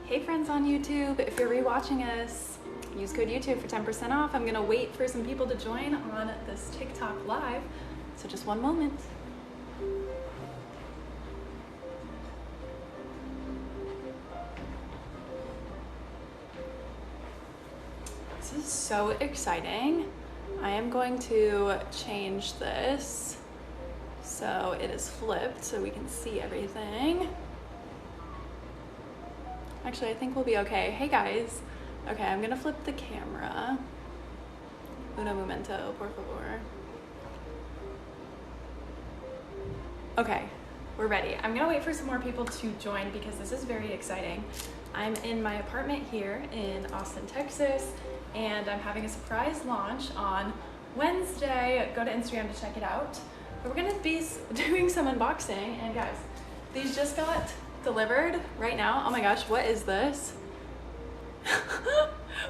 Hey friends on YouTube, if you're rewatching us, use code YouTube for 10% off. I'm gonna wait for some people to join on this TikTok live, so just one moment. This is so exciting. I am going to change this so it is flipped so we can see everything. Actually, I think we'll be okay. Hey guys. Okay, I'm gonna flip the camera. Uno momento, por favor. Okay, we're ready. I'm gonna wait for some more people to join because this is very exciting. I'm in my apartment here in Austin, Texas, and I'm having a surprise launch on Wednesday. Go to Instagram to check it out. But we're gonna be doing some unboxing, and guys, these just got delivered right now. Oh my gosh, what is this?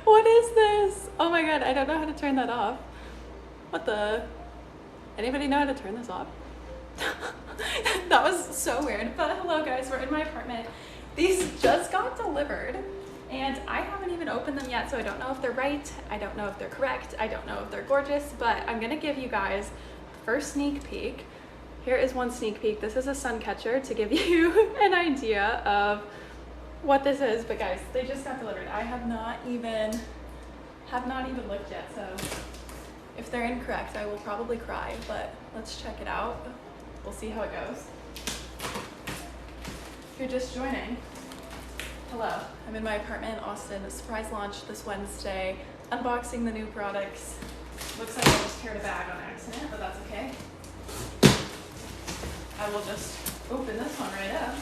What is this? Oh my god, I don't know how to turn that off. What the? Anybody know how to turn this off? That was so weird. But hello guys, we're in my apartment. These just got delivered and I haven't even opened them yet, so I don't know if they're right. I don't know if they're correct. I don't know if they're gorgeous, but I'm gonna give you guys the first sneak peek. Here is one sneak peek. This is a sun catcher to give you an idea of what this is. But guys, they just got delivered. I have not even looked yet, so if they're incorrect, I will probably cry, but let's check it out. We'll see how it goes. If you're just joining, hello. I'm in my apartment in Austin. A surprise launch this Wednesday. Unboxing the new products. Looks like I just teared a bag on accident, but that's okay. I will just open this one right up.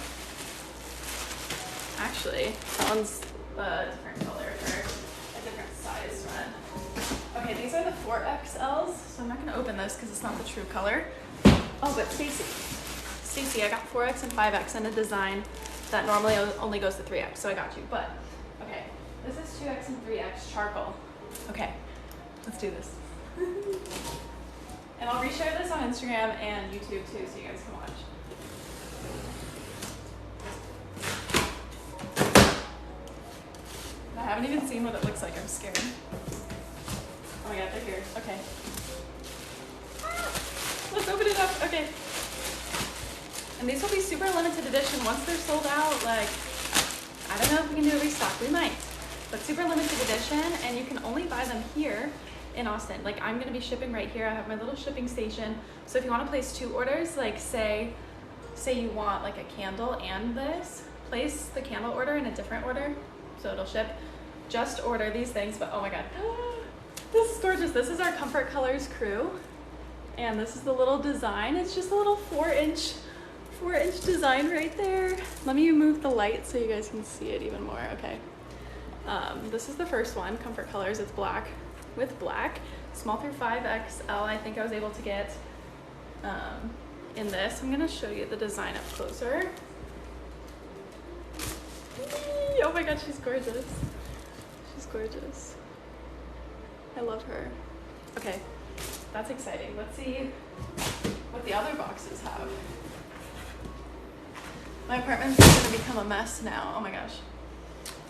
Actually, that one's a different color or a different size one. Okay, these are the 4XLs, so I'm not gonna open this because it's not the true color. Oh, but Stacy, I got 4X and 5X in a design that normally only goes to 3X, so I got you. But, okay, this is 2X and 3X charcoal. Okay, let's do this. And I'll reshare this on Instagram and YouTube too, so you guys can watch. I haven't even seen what it looks like. I'm scared. Oh my god, they're here. Okay. Let's open it up. Okay. And these will be super limited edition. Once they're sold out, like, I don't know if we can do a restock. We might. But super limited edition, and you can only buy them here in Austin. Like, I'm gonna be shipping right here. I have my little shipping station. So if you want to place 2 orders, like say you want like a candle and this, place the candle order in a different order so it'll ship. Just order these things. But oh my god, this is gorgeous. This is our Comfort Colors Crew, and this is the little design. It's just a little 4-inch design right there. Let me move the light so you guys can see it even more. Okay. This is the first one, Comfort Colors. It's black with black, small through 5XL. I think I was able to get in this. I'm gonna show you the design up closer. Oh my god, she's gorgeous. She's gorgeous. I love her. Okay, that's exciting. Let's see what the other boxes have. My apartment's gonna become a mess now. Oh my gosh.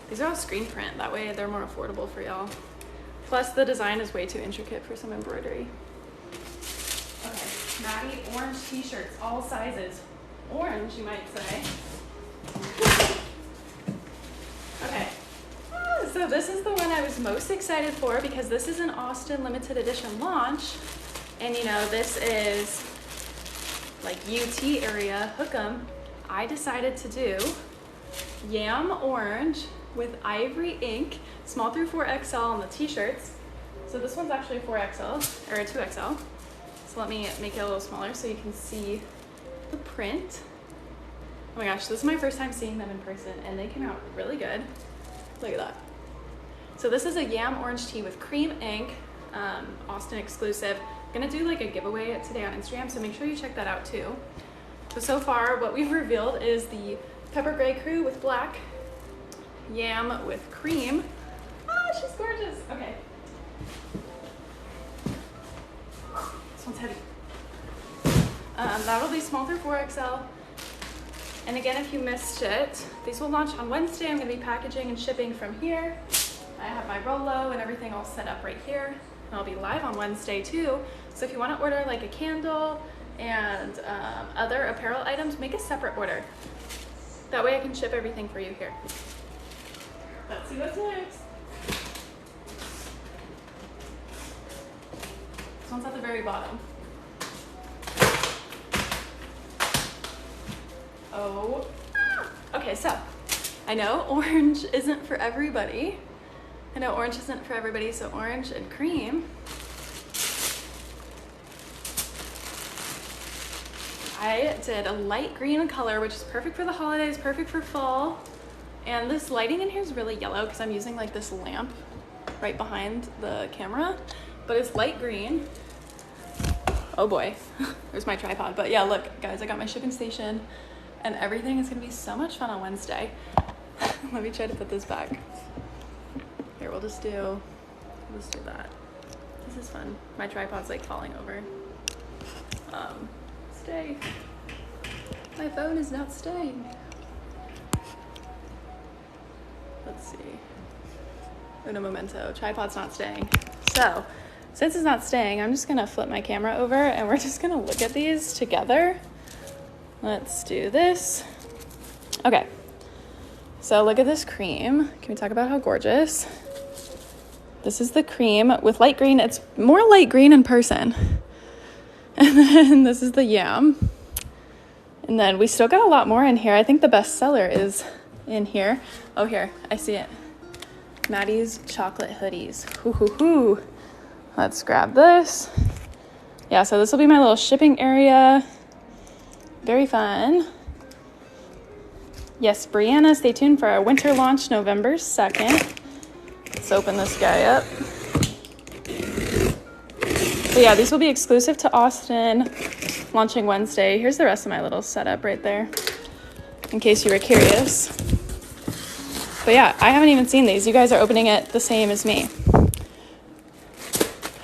These are all screen print. That way they're more affordable for y'all. Plus, the design is way too intricate for some embroidery. Okay, Yam Orange T-shirts, all sizes. Orange, you might say. Okay, so this is the one I was most excited for because this is an Austin limited edition launch. And you know, this is like UT area, Hookham. I decided to do Yam Orange with ivory ink, small through 4XL on the t-shirts. So this one's actually a 4XL or a 2XL. So let me make it a little smaller so you can see the print. Oh my gosh, this is my first time seeing them in person and they came out really good. Look at that. So this is a Yam Orange Tee with cream ink, Austin exclusive. I'm gonna do like a giveaway today on Instagram, so make sure you check that out too. So far what we've revealed is the pepper gray crew with black, Yam with cream. Ah, she's gorgeous. Okay. This one's heavy. That'll be small through 4XL. And again, if you missed it, these will launch on Wednesday. I'm gonna be packaging and shipping from here. I have my Rolo and everything all set up right here. And I'll be live on Wednesday too. So if you wanna order like a candle and other apparel items, make a separate order. That way I can ship everything for you here. Let's see what's next. This one's at the very bottom. Oh, okay, so I know orange isn't for everybody. So orange and cream. I did a light green color, which is perfect for the holidays, perfect for fall. And this lighting in here is really yellow because I'm using like this lamp right behind the camera, but it's light green. Oh boy, there's my tripod. But yeah, look guys, I got my shipping station and everything is gonna be so much fun on Wednesday. Let me try to put this back. Here, we'll just do that. This is fun. My tripod's like falling over. Stay. My phone is not staying. Let's see. Uno momento. Tripod's not staying. So, since it's not staying, I'm just gonna flip my camera over and we're just gonna look at these together. Let's do this. Okay. So look at this cream. Can we talk about how gorgeous? This is the cream with light green. It's more light green in person. And then this is the Yam. And then we still got a lot more in here. I think the best seller is in here. Oh, here, I see it. Maddie's chocolate hoodies. Hoo hoo hoo. Let's grab this. Yeah, so this will be my little shipping area. Very fun. Yes, Brianna, stay tuned for our winter launch November 2nd. Let's open this guy up. But yeah, these will be exclusive to Austin, launching Wednesday. Here's the rest of my little setup right there, in case you were curious. But yeah, I haven't even seen these. You guys are opening it the same as me.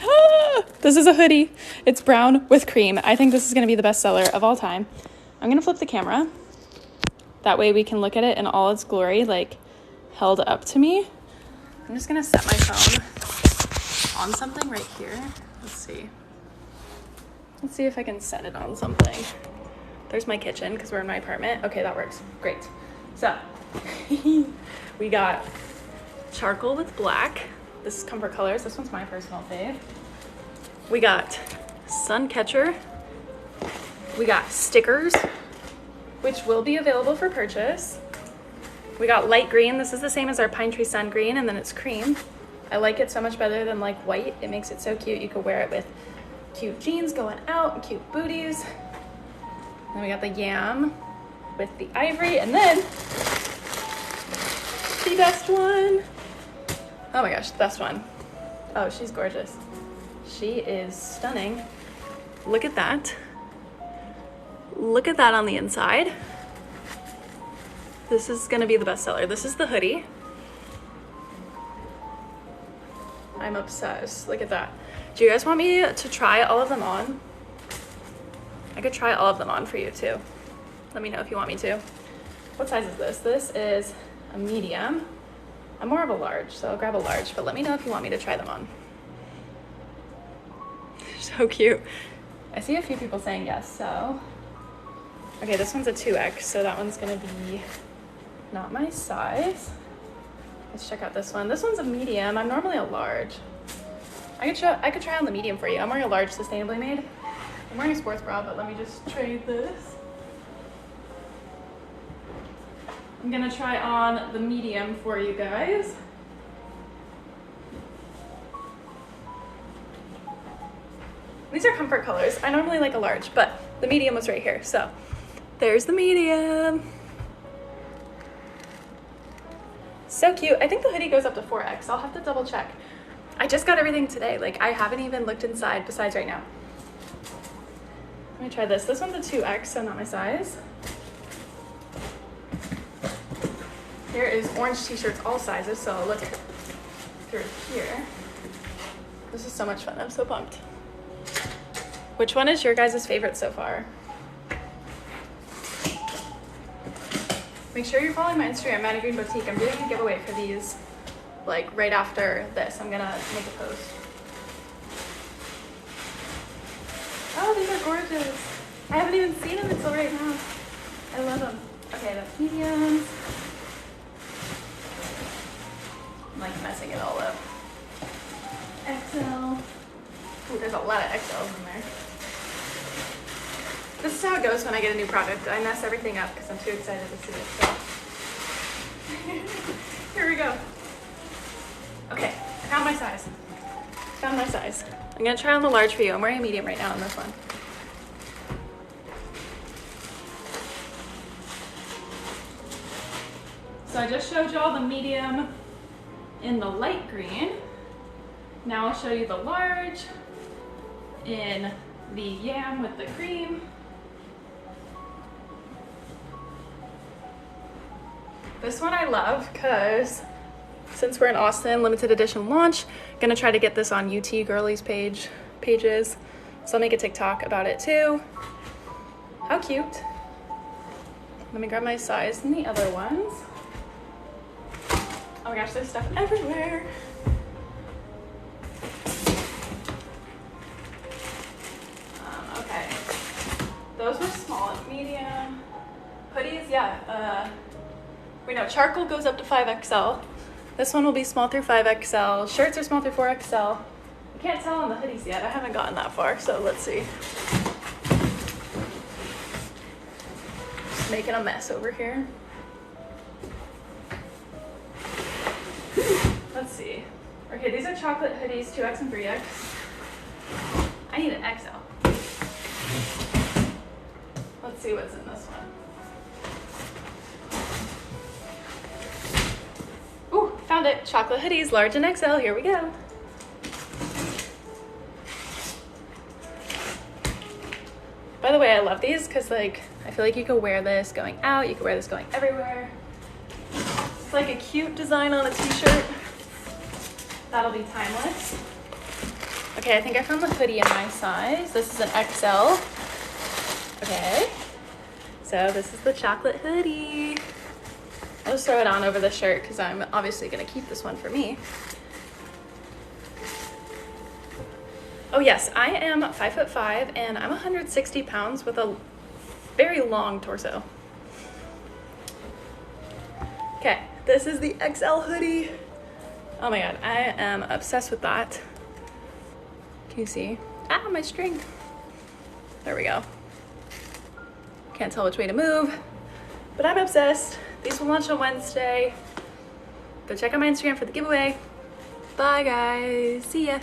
Ah, this is a hoodie. It's brown with cream. I think this is gonna be the best seller of all time. I'm gonna flip the camera. That way we can look at it in all its glory, like held up to me. I'm just gonna set my phone on something right here. Let's see if I can set it on something. There's my kitchen because we're in my apartment. Okay, that works. Great. So we got charcoal with black. This is Comfort Colors. This one's my personal fave. We got sun catcher. We got stickers, which will be available for purchase. We got light green. This is the same as our pine tree sun green, and then it's cream. I like it so much better than like white. It makes it so cute. You could wear it with cute jeans going out and cute booties. Then we got the Yam with the ivory, and then the best one. Oh my gosh, the best one. Oh, she's gorgeous. She is stunning. Look at that. Look at that on the inside. This is gonna be the best seller. This is the hoodie. I'm obsessed. Look at that. Do you guys want me to try all of them on? I could try all of them on for you too. Let me know if you want me to. What size is this? This is a medium. I'm more of a large, so I'll grab a large, but let me know if you want me to try them on. So cute. I see a few people saying yes, so. Okay, this one's a 2X, so that one's gonna be not my size. Let's check out this one. This one's a medium. I'm normally a large. I could try on the medium for you. I'm wearing a large, sustainably made. I'm wearing a sports bra, but let me just trade this. I'm gonna try on the medium for you guys. These are Comfort Colors. I normally like a large, but the medium was right here. So there's the medium. So cute. I think the hoodie goes up to 4X. I'll have to double check. I just got everything today. Like, I haven't even looked inside besides right now. Let me try this. This one's a 2X, so not my size. Here is orange t-shirts, all sizes, so look through here. This is so much fun. I'm so pumped. Which one is your guys' favorite so far? make sure you're following my Instagram, Maddie Green Boutique. I'm doing a giveaway for these, like right after this. I'm gonna make a post. Oh, these are gorgeous. I haven't even seen them until right now. I love them. Okay, that's mediums. I'm like messing it all up. XL. Ooh, there's a lot of XLs in there. This is how it goes when I get a new product. I mess everything up because I'm too excited to see it. So here we go. Okay, I found my size. Found my size. I'm gonna try on the large for you. I'm wearing a medium right now on this one. So I just showed you all the medium in the light green. Now I'll show you the large in the yam with the cream. This one I love because since we're in Austin, limited edition launch, I'm gonna try to get this on UT Girlies pages. So I'll make a TikTok about it too. How cute. Let me grab my size in the other ones. Oh my gosh, there's stuff everywhere. Okay, those were small and medium. Hoodies, yeah, wait no, charcoal goes up to 5XL. This one will be small through 5XL. Shirts are small through 4XL. I can't tell on the hoodies yet. I haven't gotten that far, so let's see. Just making a mess over here. Let's see. Okay, these are chocolate hoodies, 2X and 3X. I need an XL. Let's see what's in this one. Ooh, found it. Chocolate hoodies, large and XL. Here we go. By the way, I love these because like I feel like you could wear this going out, you could wear this going everywhere. It's like a cute design on a t-shirt. That'll be timeless. Okay, I think I found the hoodie in my size. This is an XL. Okay, so this is the chocolate hoodie. I'll just throw it on over the shirt because I'm obviously gonna keep this one for me. Oh yes, I am 5'5" and I'm 160 pounds with a very long torso. Okay, this is the XL hoodie. Oh my god, I am obsessed with that. Can you see? Ah, my string. There we go. Can't tell which way to move, but I'm obsessed. These will launch on Wednesday. Go check out my Instagram for the giveaway. Bye guys, see ya.